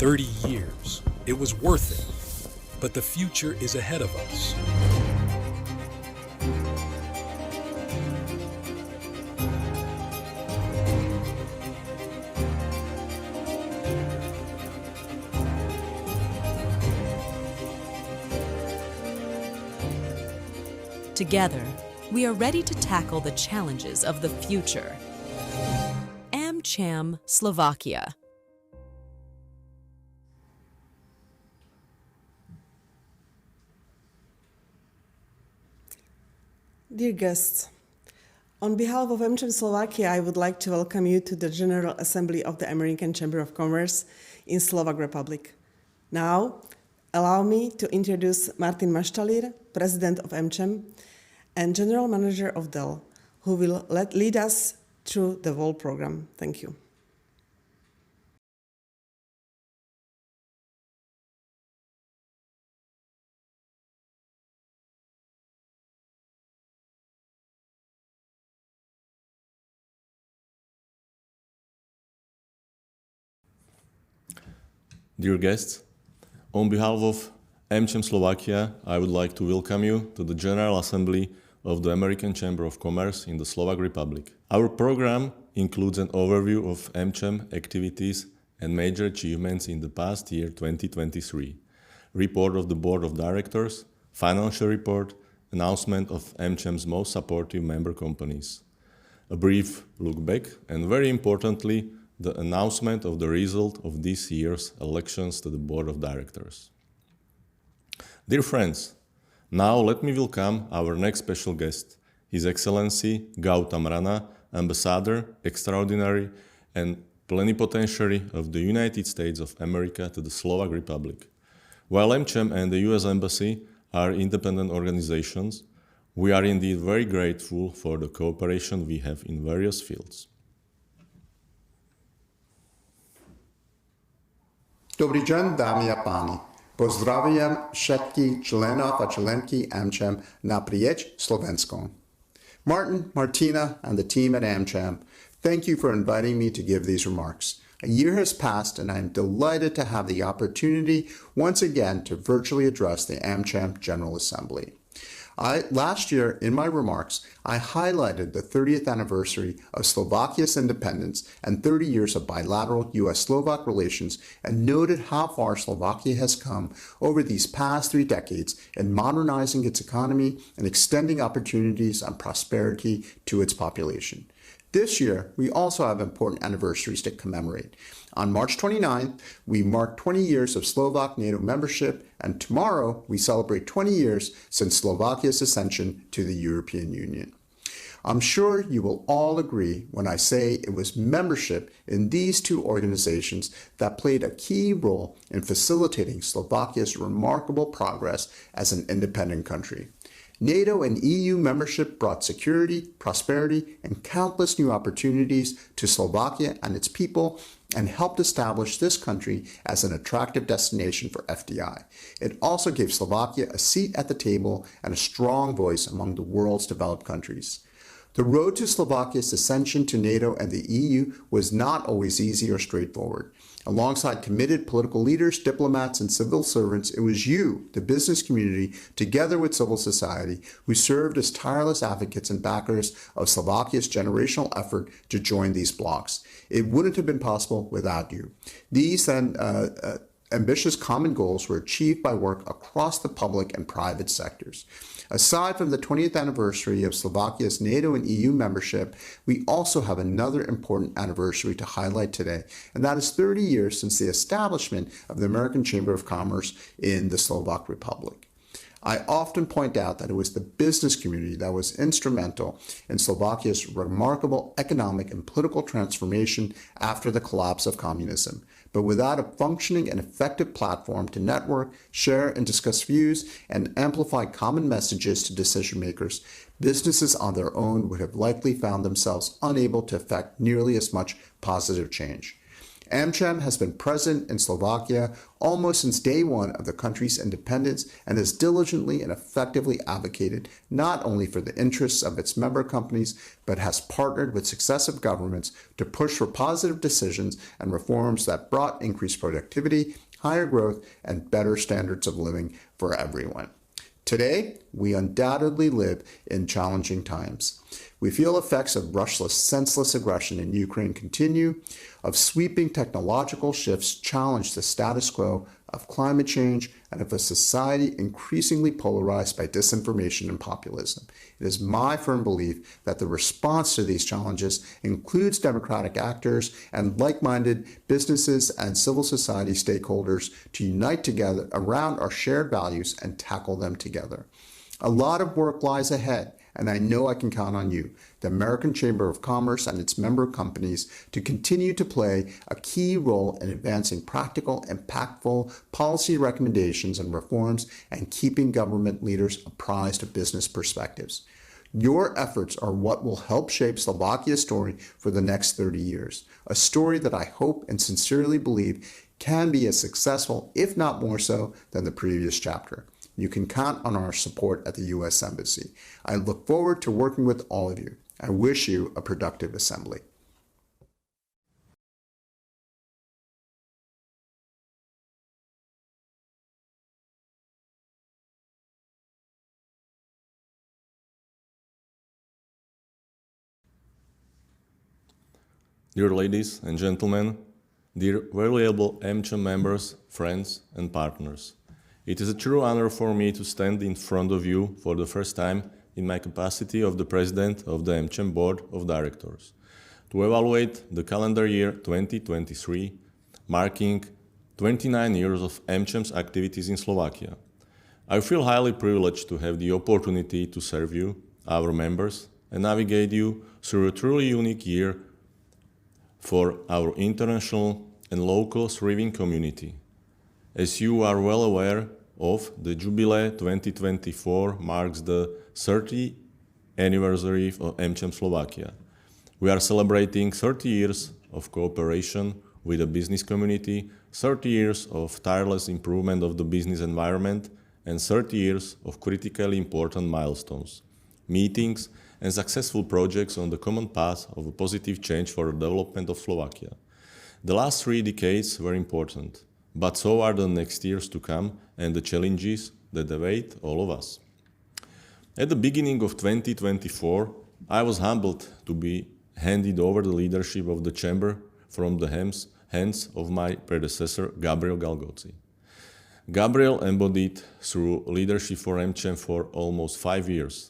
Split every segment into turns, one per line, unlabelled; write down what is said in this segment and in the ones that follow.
30 years. It was worth it. But the future is ahead of us.
Together, we are ready to tackle the challenges of the future. AmCham, Slovakia.
Dear guests, on behalf of AmCham Slovakia, I would like to welcome you to the General Assembly of the American Chamber of Commerce in Slovak Republic. Now, allow me to introduce Martin Maštalír, President of AmCham and General Manager of Dell, who will lead us through the whole program. Thank you.
Dear guests, on behalf of AmCham Slovakia, I would like to welcome you to the General Assembly of the American Chamber of Commerce in the Slovak Republic. Our program includes an overview of AmCham activities and major achievements in the past year 2023, report of the Board of Directors, financial report, announcement of AmCham's most supportive member companies, a brief look back, and very importantly, the announcement of the result of this year's elections to the Board of Directors. Dear friends, now let me welcome our next special guest, His Excellency Gautam Rana, Ambassador, Extraordinary and Plenipotentiary of the United States of America to the Slovak Republic. While AmCham and the US Embassy are independent organizations, we are indeed very grateful for the cooperation we have in various fields.
Dobrý den, dámy a páni. Pozdravujem všetky členov a členky AmCham naprieč Slovenskom. Martin, Martina, and the team at AmCham, thank you for inviting me to give these remarks. A year has passed, and I am delighted to have the opportunity once again to virtually address the AmCham General Assembly. Last year, in my remarks, I highlighted the 30th anniversary of Slovakia's independence and 30 years of bilateral U.S.-Slovak relations and noted how far Slovakia has come over these past 3 decades in modernizing its economy and extending opportunities and prosperity to its population. This year, we also have important anniversaries to commemorate. On March 29th, we mark 20 years of Slovak NATO membership, and tomorrow we celebrate 20 years since Slovakia's ascension to the European Union. I'm sure you will all agree when I say it was membership in these two organizations that played a key role in facilitating Slovakia's remarkable progress as an independent country. NATO and EU membership brought security, prosperity, and countless new opportunities to Slovakia and its people and helped establish this country as an attractive destination for FDI. It also gave Slovakia a seat at the table and a strong voice among the world's developed countries. The road to Slovakia's ascension to NATO and the EU was not always easy or straightforward. Alongside committed political leaders, diplomats, and civil servants, it was you, the business community, together with civil society, who served as tireless advocates and backers of Slovakia's generational effort to join these blocs. It wouldn't have been possible without you. These ambitious common goals were achieved by work across the public and private sectors. Aside from the 20th anniversary of Slovakia's NATO and EU membership, we also have another important anniversary to highlight today, and that is 30 years since the establishment of the American Chamber of Commerce in the Slovak Republic. I often point out that it was the business community that was instrumental in Slovakia's remarkable economic and political transformation after the collapse of communism. But without a functioning and effective platform to network, share, and discuss views and amplify common messages to decision makers, businesses on their own would have likely found themselves unable to effect nearly as much positive change. AmCham has been present in Slovakia almost since day one of the country's independence and has diligently and effectively advocated not only for the interests of its member companies, but has partnered with successive governments to push for positive decisions and reforms that brought increased productivity, higher growth, and better standards of living for everyone. Today, we undoubtedly live in challenging times. We feel effects of Russia's senseless aggression in Ukraine continue, of sweeping technological shifts challenge the status quo, of climate change, and of a society increasingly polarized by disinformation and populism. It is my firm belief that the response to these challenges includes democratic actors and like-minded businesses and civil society stakeholders to unite together around our shared values and tackle them together. A lot of work lies ahead, and I know I can count on you, the American Chamber of Commerce and its member companies, to continue to play a key role in advancing practical, impactful policy recommendations and reforms and keeping government leaders apprised of business perspectives. Your efforts are what will help shape Slovakia's story for the next 30 years, a story that I hope and sincerely believe can be as successful, if not more so, than the previous chapter. You can count on our support at the U.S. Embassy. I look forward to working with all of you. I wish you a productive assembly.
Dear ladies and gentlemen, dear valuable AmCham members, friends and partners, it is a true honor for me to stand in front of you for the first time in my capacity of the President of the AmCham Board of Directors, to evaluate the calendar year 2023, marking 29 years of AmCham's activities in Slovakia. I feel highly privileged to have the opportunity to serve you, our members, and navigate you through a truly unique year for our international and local thriving community. As you are well aware of, the Jubilee 2024 marks the 30th anniversary of AmCham Slovakia. We are celebrating 30 years of cooperation with the business community, 30 years of tireless improvement of the business environment, and 30 years of critically important milestones, meetings, and successful projects on the common path of a positive change for the development of Slovakia. The last 3 decades were important, but so are the next years to come and the challenges that await all of us. At the beginning of 2024, I was humbled to be handed over the leadership of the Chamber from the hands of my predecessor, Gabriel Galgoci. Gabriel embodied through leadership for AmCham for almost 5 years,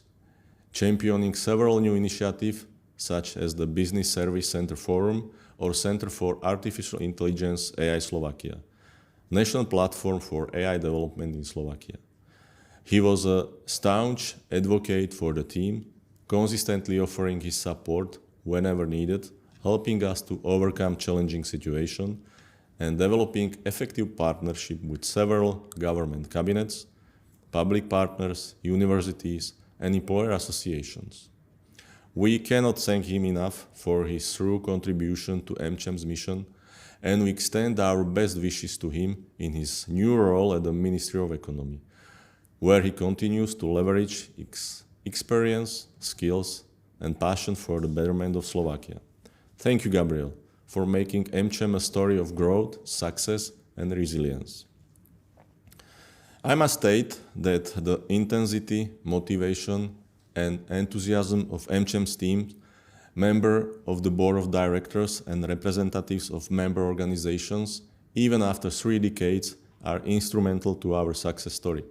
championing several new initiatives such as the Business Service Center Forum or Center for Artificial Intelligence AI Slovakia, national platform for AI development in Slovakia. He was a staunch advocate for the team, consistently offering his support whenever needed, helping us to overcome challenging situations, and developing effective partnership with several government cabinets, public partners, universities, and employer associations. We cannot thank him enough for his true contribution to AmCham's mission, and we extend our best wishes to him in his new role at the Ministry of Economy, where he continues to leverage experience, skills, and passion for the betterment of Slovakia. Thank you, Gabriel, for making AmCham a story of growth, success, and resilience. I must state that the intensity, motivation, and enthusiasm of AmCham's team, member of the Board of Directors and representatives of member organizations, even after 3 decades, are instrumental to our success story.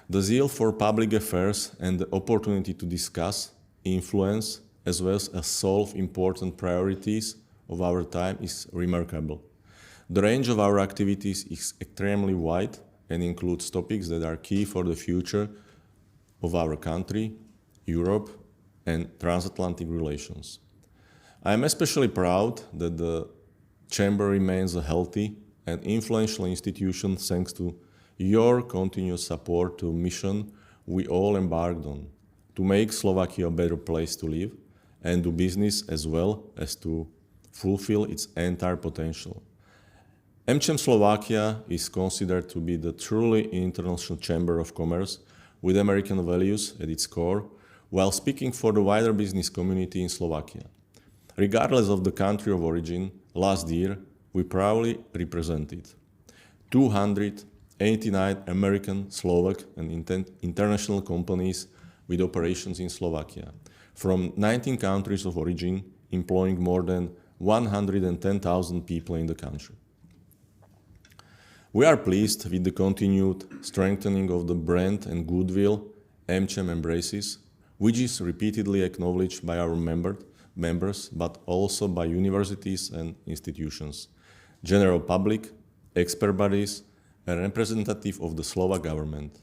The zeal for public affairs and the opportunity to discuss, influence, as well as solve important priorities of our time is remarkable. The range of our activities is extremely wide and includes topics that are key for the future of our country, Europe, and transatlantic relations. I am especially proud that the Chamber remains a healthy and influential institution thanks to your continuous support to mission we all embarked on, to make Slovakia a better place to live and do business as well as to fulfill its entire potential. AmCham Slovakia is considered to be the truly international chamber of commerce with American values at its core, while speaking for the wider business community in Slovakia. Regardless of the country of origin, last year we proudly represented 289 American, Slovak, and international companies with operations in Slovakia, from 19 countries of origin, employing more than 110,000 people in the country. We are pleased with the continued strengthening of the brand and goodwill AmCham embraces, which is repeatedly acknowledged by our members, but also by universities and institutions, general public, expert bodies, and representative of the Slovak government.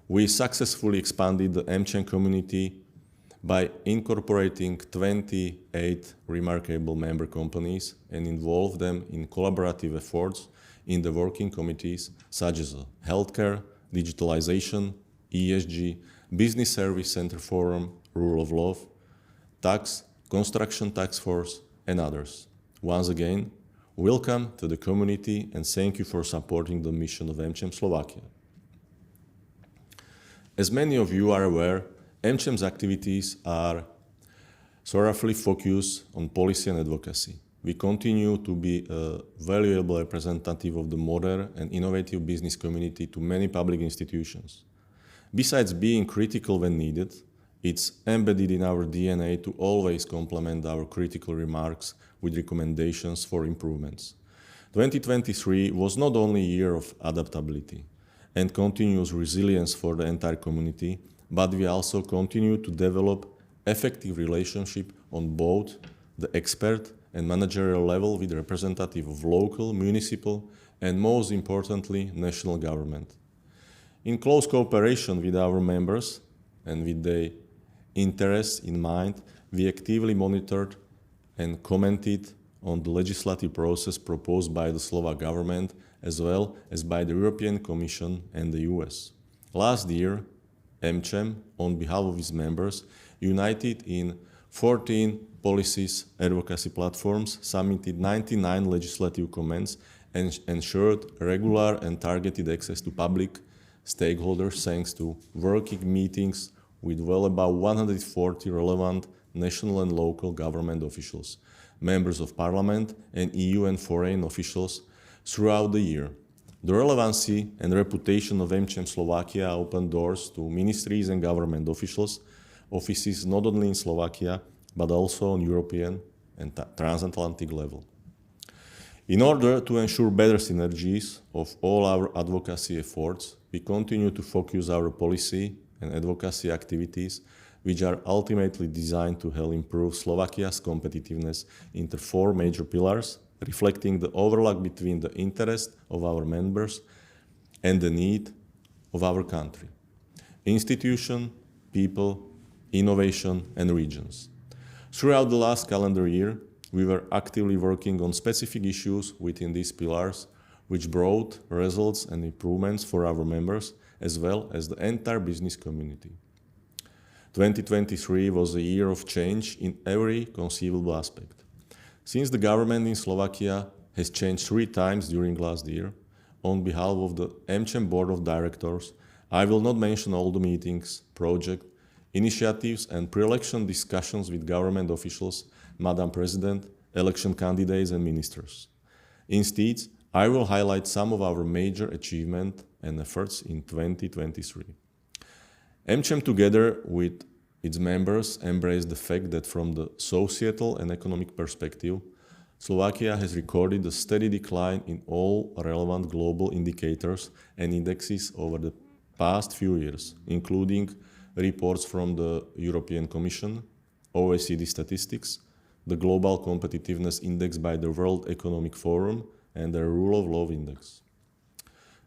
We successfully expanded the AmCham community by incorporating 28 remarkable member companies and involved them in collaborative efforts in the working committees such as healthcare, digitalization, ESG, Business Service Center Forum, Rule of Law, Tax, Construction Task Force, and others. Once again, welcome to the community and thank you for supporting the mission of AmCham Slovakia. As many of you are aware, AmCham's activities are thoroughly focused on policy and advocacy. We continue to be a valuable representative of the modern and innovative business community to many public institutions. Besides being critical when needed, it's embedded in our DNA to always complement our critical remarks with recommendations for improvements. 2023 was not only a year of adaptability and continuous resilience for the entire community, but we also continue to develop effective relationship on both the expert and managerial level with representative of local, municipal, and most importantly, national government. In close cooperation with our members and with their interests in mind, we actively monitored and commented on the legislative process proposed by the Slovak government as well as by the European Commission and the US. Last year, AmCham, on behalf of its members, united in 14 policies advocacy platforms, submitted 99 legislative comments, and ensured regular and targeted access to public stakeholders thanks to working meetings with well above 140 relevant national and local government officials, members of parliament, and EU and foreign officials throughout the year. The relevancy and reputation of AmCham Slovakia opened doors to ministries and government officials, offices not only in Slovakia, but also on European and transatlantic level. In order to ensure better synergies of all our advocacy efforts, we continue to focus our policy and advocacy activities, which are ultimately designed to help improve Slovakia's competitiveness into 4 major pillars, reflecting the overlap between the interest of our members and the need of our country: institution, people, innovation, and regions. Throughout the last calendar year, we were actively working on specific issues within these pillars, which brought results and improvements for our members as well as the entire business community. 2023 was a year of change in every conceivable aspect. Since the government in Slovakia has changed 3 times during last year, on behalf of the AmCham Board of Directors, I will not mention all the meetings, projects, initiatives and pre-election discussions with government officials, Madam President, election candidates and ministers. Instead, I will highlight some of our major achievements and efforts in 2023. AmCham, together with its members, embraced the fact that from the societal and economic perspective, Slovakia has recorded a steady decline in all relevant global indicators and indexes over the past few years, including reports from the European Commission, OECD statistics, the Global Competitiveness Index by the World Economic Forum, and the Rule of Law Index.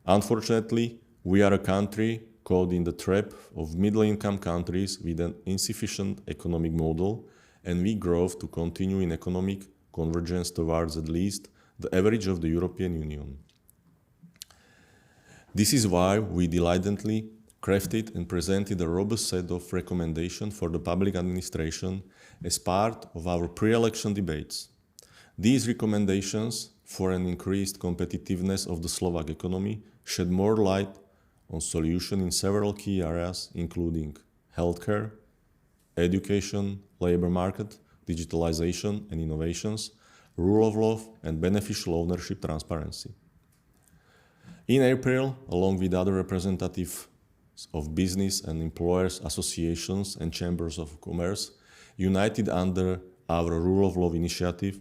Unfortunately, we are a country caught in the trap of middle-income countries with an insufficient economic model, and we grow to continue in economic convergence towards at least the average of the European Union. This is why we diligently crafted and presented a robust set of recommendations for the public administration as part of our pre-election debates. These recommendations for an increased competitiveness of the Slovak economy shed more light on solutions in several key areas, including healthcare, education, labor market, digitalization and innovations, rule of law, and beneficial ownership transparency. In April, along with other representatives of business and employers associations and chambers of commerce, united under our Rule of Law initiative,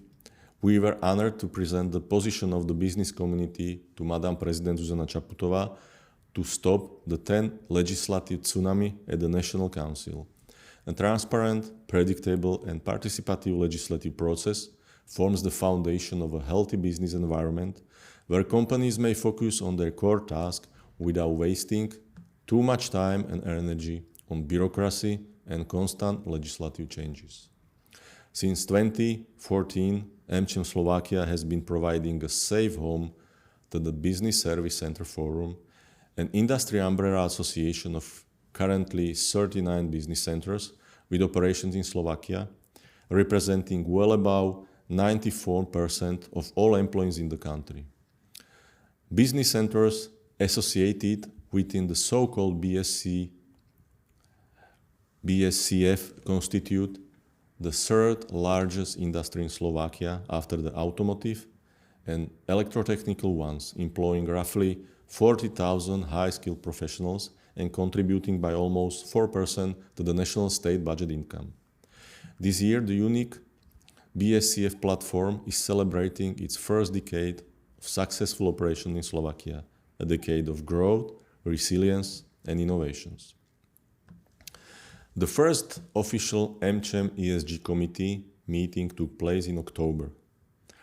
we were honored to present the position of the business community to Madam President Zuzana Čaputová to stop the 10 legislative tsunami at the National Council. A transparent, predictable and participative legislative process forms the foundation of a healthy business environment where companies may focus on their core task without wasting too much time and energy on bureaucracy and constant legislative changes. Since 2014, AmCham Slovakia has been providing a safe home to the Business Service Center Forum, an industry umbrella association of currently 39 business centers with operations in Slovakia, representing well above 94% of all employees in the country. Business centers associated within the so-called BSCF constitute the third largest industry in Slovakia after the automotive and electrotechnical ones, employing roughly 40,000 high-skilled professionals and contributing by almost 4% to the national state budget income. This year, the unique BSCF platform is celebrating its first decade of successful operation in Slovakia, a decade of growth, resilience, and innovations. The first official AmCham ESG committee meeting took place in October,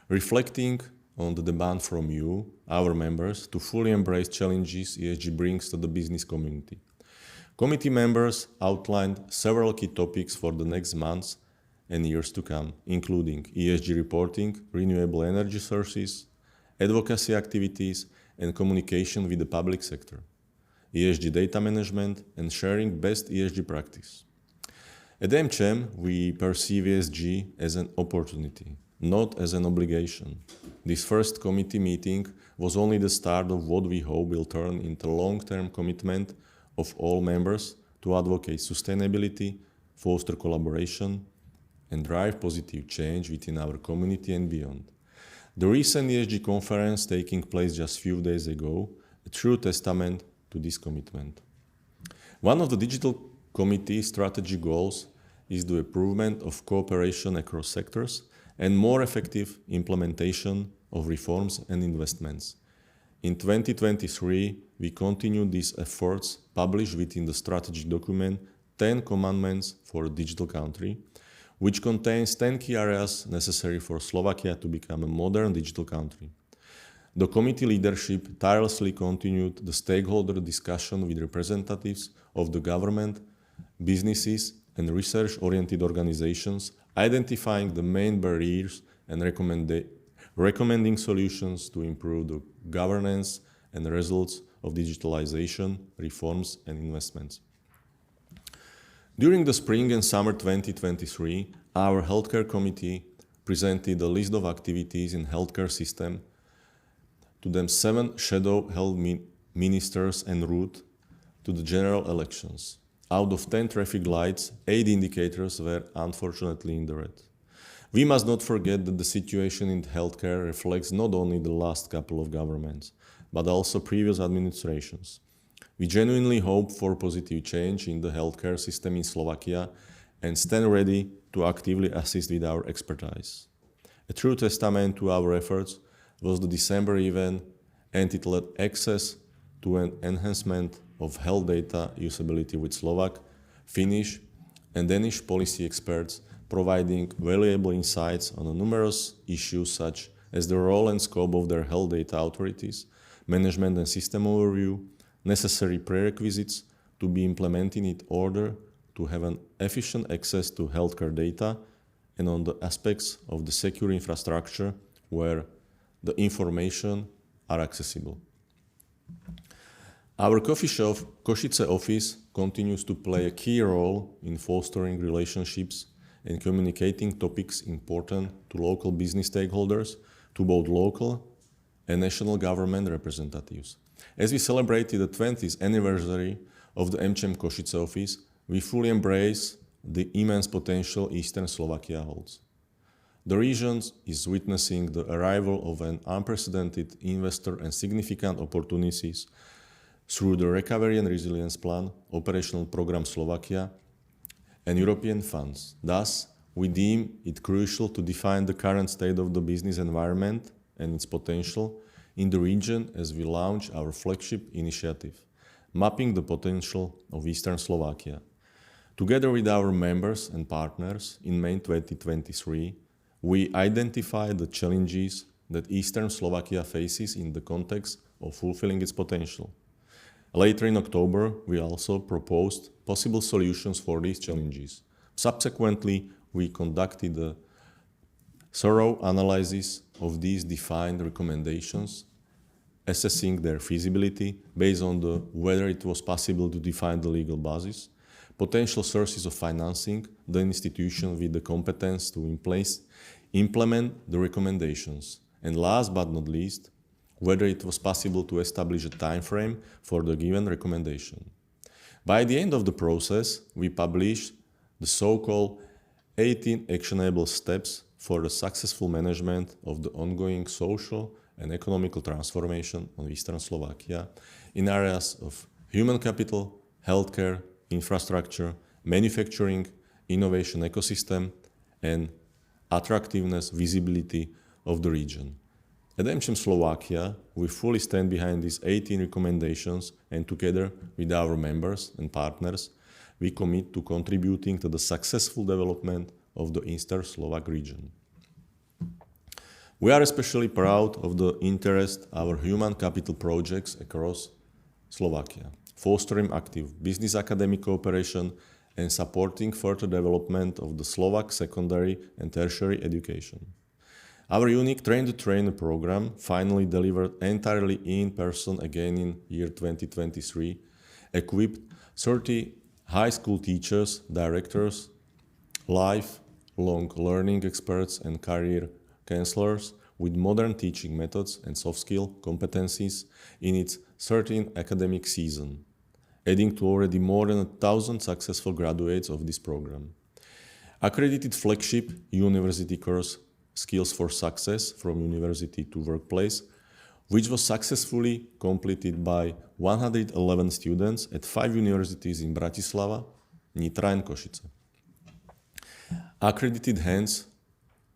reflecting on the demand from you, our members, to fully embrace challenges ESG brings to the business community. Committee members outlined several key topics for the next months and years to come, including ESG reporting, renewable energy sources, advocacy activities, and communication with the public sector, ESG data management, and sharing best ESG practice. At AmCham, we perceive ESG as an opportunity, not as an obligation. This first committee meeting was only the start of what we hope will turn into long-term commitment of all members to advocate sustainability, foster collaboration, and drive positive change within our community and beyond. The recent ESG conference taking place just a few days ago, a true testament to this commitment. One of the digital committee's strategy goals is the improvement of cooperation across sectors and more effective implementation of reforms and investments. In 2023, we continued these efforts published within the strategic document 10 Commandments for a Digital Country, which contains 10 key areas necessary for Slovakia to become a modern digital country. The committee leadership tirelessly continued the stakeholder discussion with representatives of the government, businesses, and research-oriented organizations, identifying the main barriers and recommending solutions to improve the governance and the results of digitalization, reforms, and investments. During the spring and summer 2023, our healthcare committee presented a list of activities in healthcare system to them 7 shadow health ministers en route to the general elections. Out of 10 traffic lights, 8 indicators were unfortunately in the red. We must not forget that the situation in healthcare reflects not only the last couple of governments, but also previous administrations. We genuinely hope for positive change in the healthcare system in Slovakia and stand ready to actively assist with our expertise. A true testament to our efforts was the December event entitled Access to an Enhancement of Health Data Usability with Slovak, Finnish, and Danish policy experts, providing valuable insights on numerous issues such as the role and scope of their health data authorities, management and system overview, necessary prerequisites to be implemented in order to have an efficient access to healthcare data, and on the aspects of the secure infrastructure where the information are accessible. Our coffee shop Košice office continues to play a key role in fostering relationships and communicating topics important to local business stakeholders, to both local and national government representatives. As we celebrated the 20th anniversary of the AmCham Košice office, we fully embrace the immense potential Eastern Slovakia holds. The region is witnessing the arrival of an unprecedented investor and significant opportunities through the Recovery and Resilience Plan, Operational Program Slovakia, and European funds. Thus, we deem it crucial to define the current state of the business environment and its potential in the region as we launch our flagship initiative, Mapping the Potential of Eastern Slovakia. Together with our members and partners, in May 2023, we identified the challenges that Eastern Slovakia faces in the context of fulfilling its potential. Later in October, we also proposed possible solutions for these challenges. Subsequently, we conducted a thorough analysis of these defined recommendations, assessing their feasibility based on whether it was possible to define the legal basis, potential sources of financing, the institution with the competence to implement the recommendations, and last but not least, whether it was possible to establish a time frame for the given recommendation. By the end of the process, we published the so-called 18 actionable steps for the successful management of the ongoing social and economical transformation of Eastern Slovakia in areas of human capital, healthcare, infrastructure, manufacturing, innovation ecosystem, and attractiveness, visibility of the region. At AmCham Slovakia, we fully stand behind these 18 recommendations, and together with our members and partners, we commit to contributing to the successful development of the Eastern Slovak region. We are especially proud of the interest our human capital projects across Slovakia, fostering active business academic cooperation and supporting further development of the Slovak secondary and tertiary education. Our unique Train-the-Trainer program finally delivered entirely in person again in year 2023, equipped 30 high school teachers, directors, lifelong learning experts and career counselors with modern teaching methods and soft skill competencies in its 13th academic season, adding to already more than 1,000 successful graduates of this program. Accredited flagship university course Skills for Success from University to Workplace, which was successfully completed by 111 students at 5 universities in Bratislava, Nitra and Košice. Accredited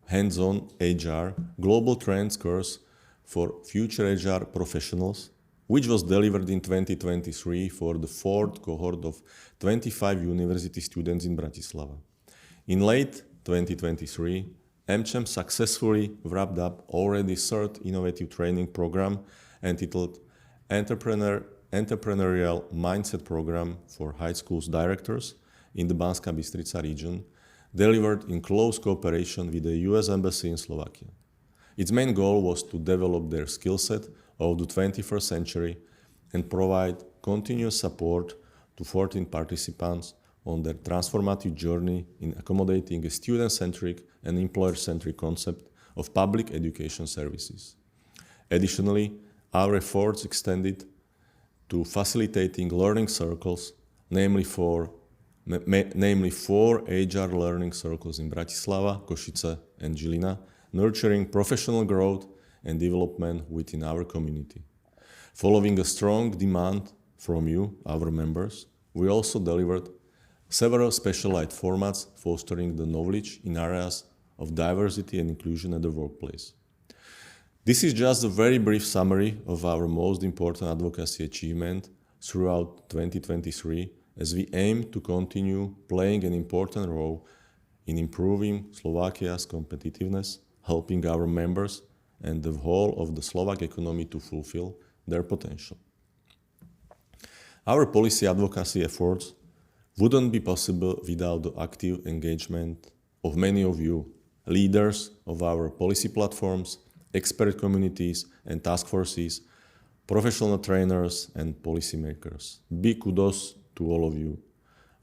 hands-on HR Global Trends course for future HR professionals, which was delivered in 2023 for the 4th cohort of 25 university students in Bratislava. In late 2023, AmCham successfully wrapped up already third innovative training program entitled Entrepreneurial Mindset Program for High Schools Directors in the Banská Bystrica region, delivered in close cooperation with the US Embassy in Slovakia. Its main goal was to develop their skill set of the 21st century and provide continuous support to 14 participants on their transformative journey in accommodating a student-centric and employer-centric concept of public education services. Additionally, our efforts extended to facilitating learning circles, namely four HR learning circles in Bratislava, Košice, and Žilina, nurturing professional growth and development within our community. Following a strong demand from you, our members, we also delivered several specialized formats fostering the knowledge in areas of diversity and inclusion at the workplace. This is just a very brief summary of our most important advocacy achievement throughout 2023, as we aim to continue playing an important role in improving Slovakia's competitiveness, helping our members and the whole of the Slovak economy to fulfill their potential. Our policy advocacy efforts wouldn't be possible without the active engagement of many of you, leaders of our policy platforms, expert communities and task forces, professional trainers and policymakers. Big kudos to all of you.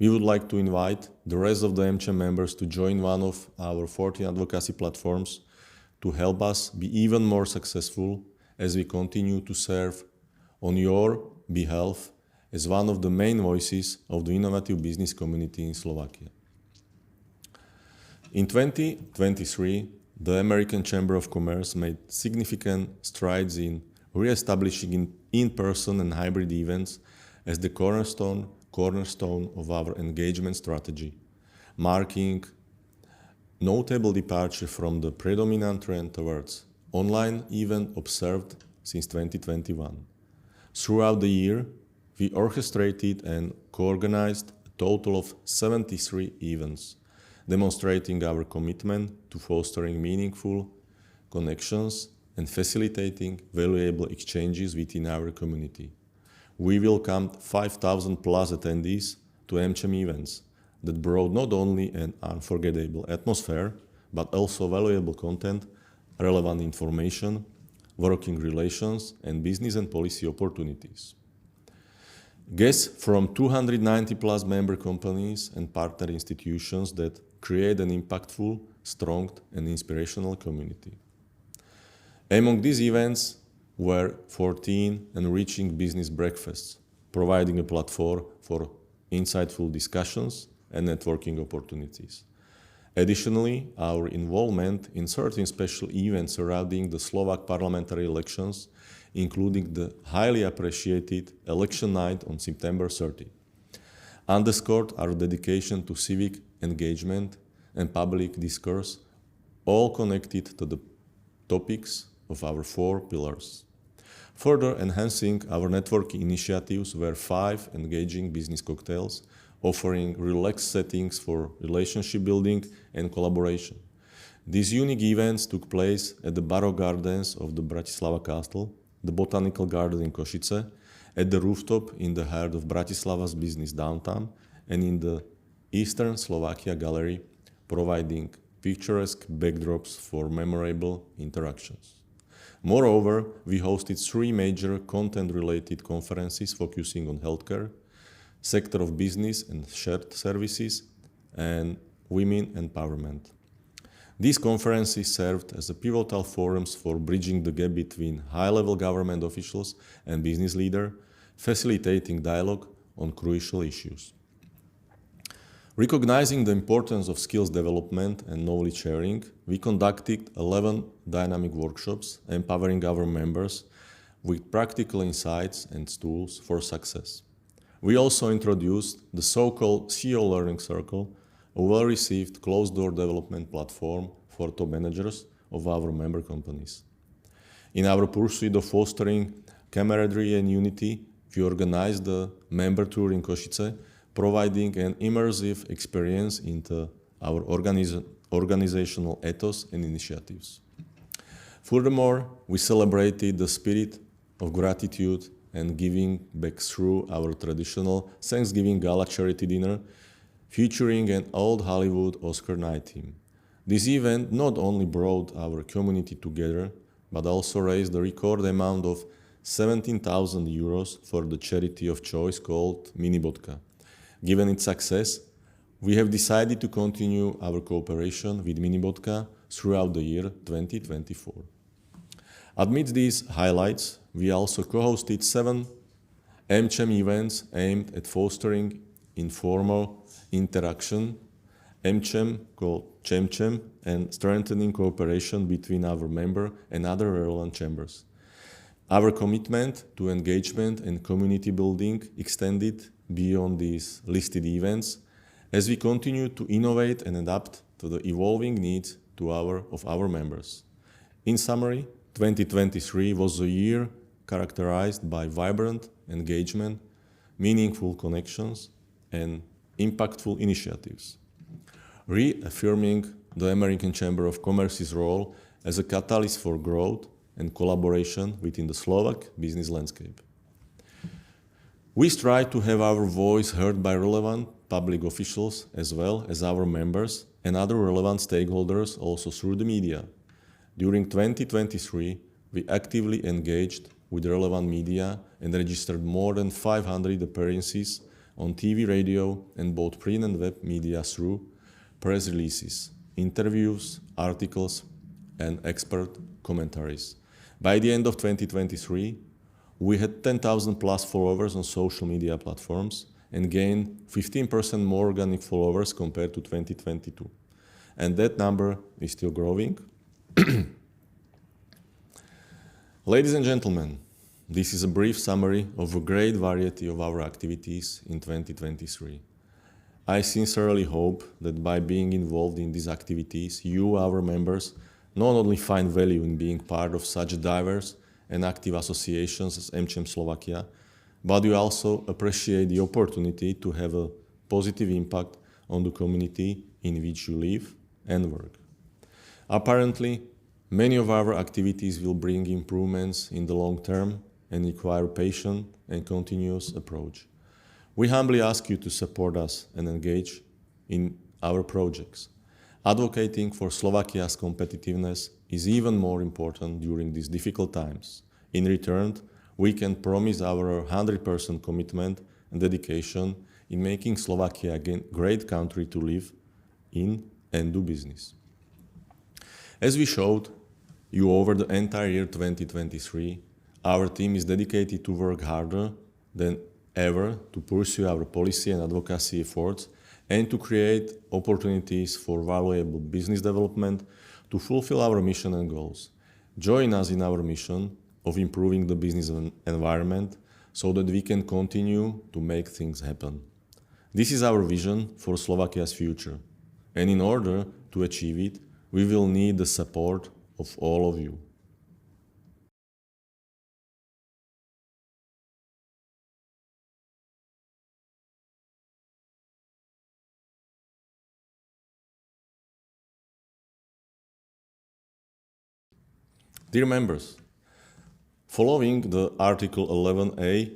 We would like to invite the rest of the AmCham members to join one of our 14 advocacy platforms to help us be even more successful as we continue to serve on your behalf as one of the main voices of the innovative business community in Slovakia. In 2023, the American Chamber of Commerce made significant strides in re-establishing in-person and hybrid events as the cornerstone of our engagement strategy, marking notable departure from the predominant trend towards online event observed since 2021. Throughout the year, we orchestrated and co-organized a total of 73 events, demonstrating our commitment to fostering meaningful connections and facilitating valuable exchanges within our community. We welcomed 5,000 plus attendees to AmCham events that brought not only an unforgettable atmosphere, but also valuable content, relevant information, working relations, and business and policy opportunities. Guests from 290 plus member companies and partner institutions that create an impactful, strong, and inspirational community. Among these events were 14 enriching business breakfasts, providing a platform for insightful discussions and networking opportunities. Additionally, our involvement in certain special events surrounding the Slovak parliamentary elections, including the highly appreciated election night on September 30, underscored our dedication to civic engagement and public discourse, all connected to the topics of our 4 pillars. Further enhancing our networking initiatives were 5 engaging business cocktails, offering relaxed settings for relationship building and collaboration. These unique events took place at the Baroque Gardens of the Bratislava Castle, the Botanical Garden in Košice, at the rooftop in the heart of Bratislava's business downtown, and in the Eastern Slovakia Gallery, providing picturesque backdrops for memorable interactions. Moreover, we hosted 3 major content-related conferences focusing on healthcare, sector of business and shared services, and women empowerment. These conferences served as a pivotal forums for bridging the gap between high-level government officials and business leaders, facilitating dialogue on crucial issues. Recognizing the importance of skills development and knowledge sharing, we conducted 11 dynamic workshops empowering our members with practical insights and tools for success. We also introduced the so-called CEO Learning Circle, a well-received closed-door development platform for top managers of our member companies. In our pursuit of fostering camaraderie and unity, we organized the member tour in Košice, providing an immersive experience into our organizational ethos and initiatives. Furthermore, we celebrated the spirit of gratitude and giving back through our traditional Thanksgiving Gala charity dinner, featuring an old Hollywood Oscar night theme. This event not only brought our community together, but also raised a record amount of 17,000 euros for the charity of choice called Minibotka. Given its success, we have decided to continue our cooperation with Minibotka throughout the year 2024. Amidst these highlights, we also co-hosted 7 AmCham events aimed at fostering informal interaction, AmCham called ChamCham, and strengthening cooperation between our member and other relevant chambers. Our commitment to engagement and community building extended beyond these listed events as we continue to innovate and adapt to the evolving needs of our members. In summary, 2023 was a year characterized by vibrant engagement, meaningful connections, and impactful initiatives, reaffirming the American Chamber of Commerce's role as a catalyst for growth and collaboration within the Slovak business landscape. We strive to have our voice heard by relevant public officials as well as our members and other relevant stakeholders also through the media. During 2023, we actively engaged with relevant media and registered more than 500 appearances on TV, radio, and both print and web media through press releases, interviews, articles, and expert commentaries. By the end of 2023, we had 10,000 plus followers on social media platforms and gained 15% more organic followers compared to 2022. And that number is still growing. Ladies and gentlemen, this is a brief summary of a great variety of our activities in 2023. I sincerely hope that by being involved in these activities, you, our members, not only find value in being part of such diverse and active associations as AmCham Slovakia, but you also appreciate the opportunity to have a positive impact on the community in which you live and work. Apparently, many of our activities will bring improvements in the long term and require patient and continuous approach. We humbly ask you to support us and engage in our projects. Advocating for Slovakia's competitiveness is even more important during these difficult times. In return, we can promise our 100% commitment and dedication in making Slovakia a great country to live in and do business. As we showed you over the entire year 2023, our team is dedicated to work harder than ever to pursue our policy and advocacy efforts and to create opportunities for valuable business development to fulfill our mission and goals. Join us in our mission of improving the business environment so that we can continue to make things happen. This is our vision for Slovakia's future, and in order to achieve it, we will need the support of all of you. Dear members, following the Article 11A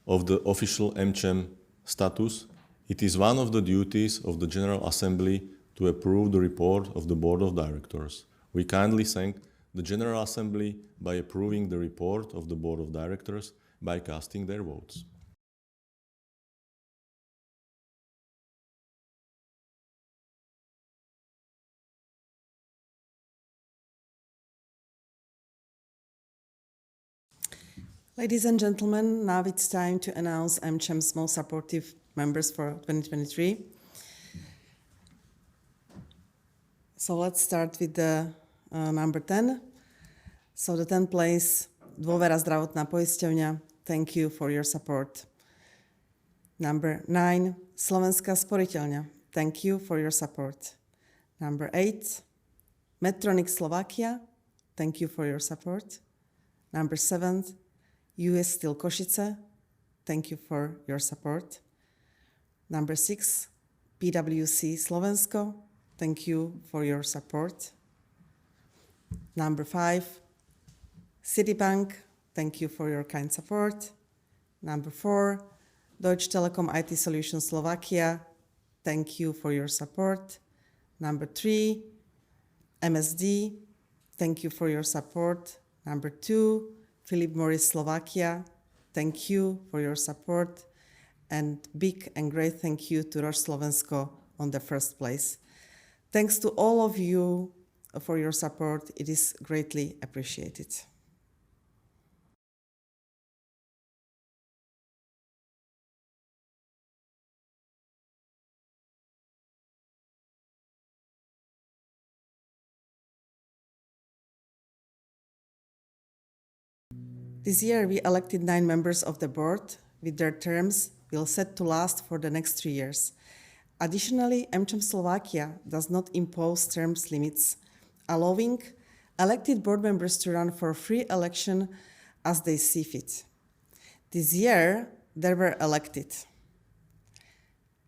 of the official AmCham status, it is one of the duties of the General Assembly to approve the report of the Board of Directors. We kindly thank the General Assembly by approving the report of the Board of Directors by casting their votes.
Ladies and gentlemen, now it's time to announce AmCham's most supportive members for 2023. So let's start with the number 10. So the 10th place, Dôvera zdravotná poisťovňa. Thank you for your support. Number 9, Slovenská sporiteľňa. Thank you for your support. Number 8, Medtronic Slovakia. Thank you for your support. Number 7, US Steel Košice. Thank you for your support. Number 6, PwC Slovensko. Thank you for your support. Number 5, Citibank. Thank you for your kind support. Number 4, Deutsche Telekom IT Solutions Slovakia. Thank you for your support. Number 3, MSD. Thank you for your support. Number 2, Philip Morris Slovakia. Thank you for your support. And big and great thank you to Roche Slovensko on the first place. Thanks to all of you for your support. It is greatly appreciated. This year, we elected 9 members of the board, with their terms will set to last for the next 3 years. Additionally, AmCham Slovakia does not impose terms limits, allowing elected board members to run for free election as they see fit. This year, they were elected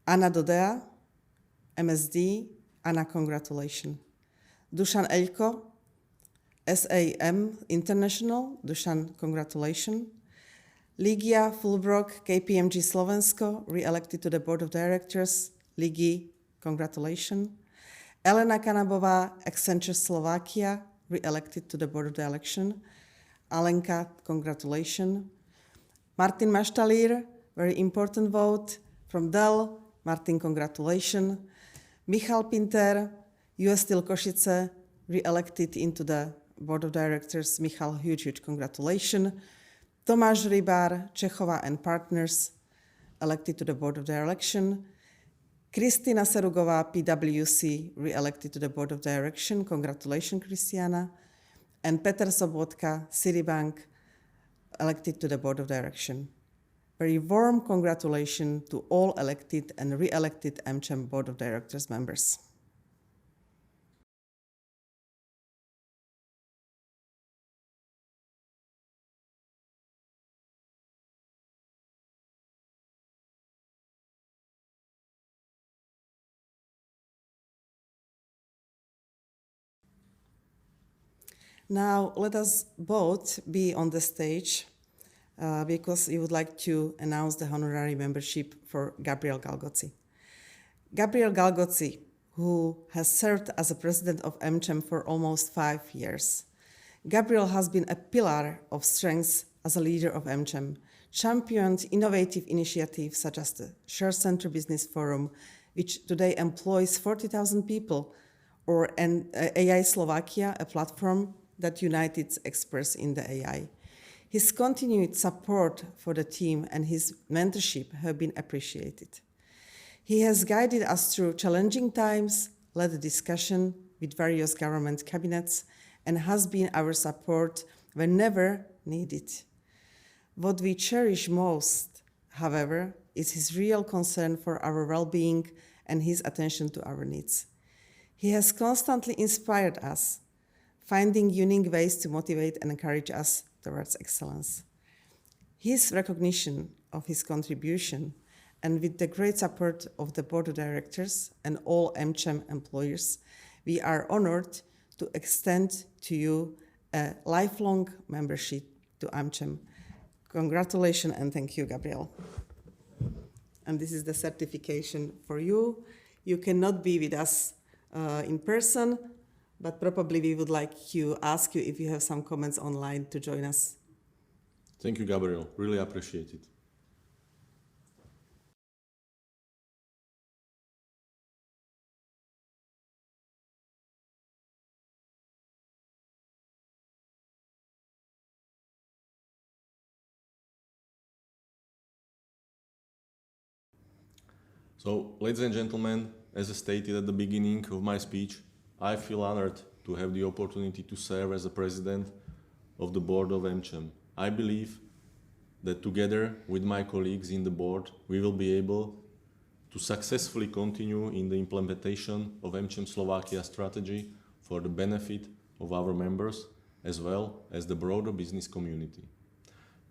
Anna Dodea, MSD, Anna, congratulations. Dušan Eľko, SAM International, Dušan, congratulations. Ligia Fulbrock, KPMG Slovensko, re-elected to the Board of Directors. Ligi, congratulations. Elena Kanabová, Accenture Slovakia, re-elected to the Board of the Election. Alenka, congratulations. Martin Maštalír, very important vote From Dell, Martin, congratulations. Michal Pinter, US Steel Košice, re-elected into the board of directors. Michal, huge congratulations. Tomáš Rybar, Čechova and Partners, elected to the board of direction. Kristina Serugová, PwC, re-elected to the board of direction. Congratulations, Kristiana. And Petr Sobotka, Citibank, elected to the board of direction. Very warm congratulations to all elected and re-elected AmCham board of directors members. Now let us both be on the stage because we would like to announce the honorary membership for Gabriel Galgotzi. Gabriel Galgotzi, who has served as a president of AmCham for almost 5 years. Gabriel has been a pillar of strength as a leader of AmCham, championed innovative initiatives such as the Share Center Business Forum, which today employs 40,000 people, or an AI Slovakia, a platform that united experts in the AI. His continued support for the team and his mentorship have been appreciated. He has guided us through challenging times, led a discussion with various government cabinets, and has been our support whenever needed. What we cherish most, however, is his real concern for our well-being and his attention to our needs. He has constantly inspired us, finding unique ways to motivate and encourage us towards excellence. His recognition of his contribution, and with the great support of the board of directors and all AmCham employees, we are honored to extend to you a lifelong membership to AmCham. Congratulations and thank you, Gabriel. And this is the certification for you. You cannot be with us in person, but probably we would like to ask you if you have some comments online to join us.
Thank you, Gabriel. Really appreciate it. So, ladies and gentlemen, as I stated at the beginning of my speech, I feel honored to have the opportunity to serve as the president of the board of AmCham. I believe that together with my colleagues in the board, we will be able to successfully continue in the implementation of AmCham Slovakia strategy for the benefit of our members as well as the broader business community.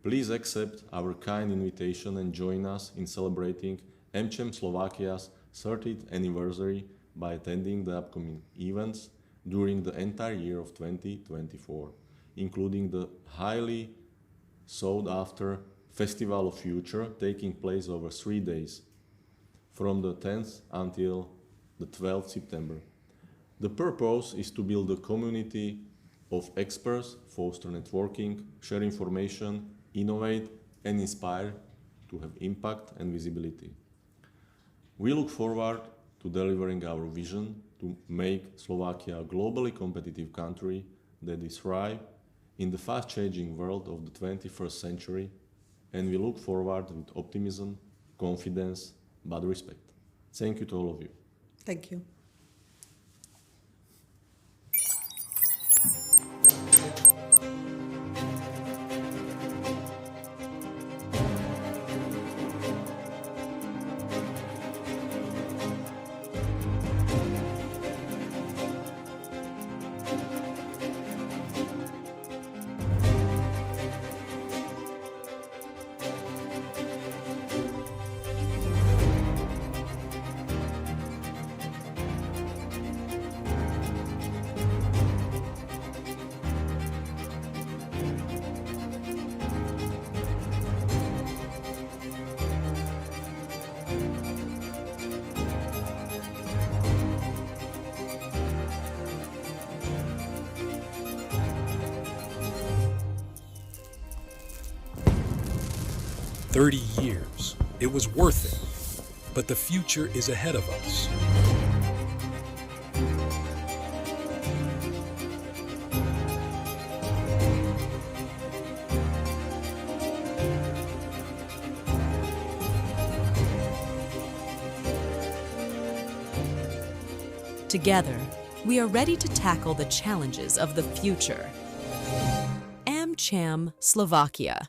Please accept our kind invitation and join us in celebrating AmCham Slovakia's 30th anniversary by attending the upcoming events during the entire year of 2024, including the highly sought-after Festival of Future taking place over 3 days, from the 10th until the 12th September. The purpose is to build a community of experts, foster networking, share information, innovate, and inspire to have impact and visibility. We look forward to delivering our vision to make Slovakia a globally competitive country that is thrive in the fast-changing world of the 21st century, and we look forward with optimism, confidence, but respect. Thank you to all of you.
Thank you.
"30 years. It was worth it." but the future is ahead of us.
Together, we are ready to tackle the challenges of the future. AmCham, Slovakia.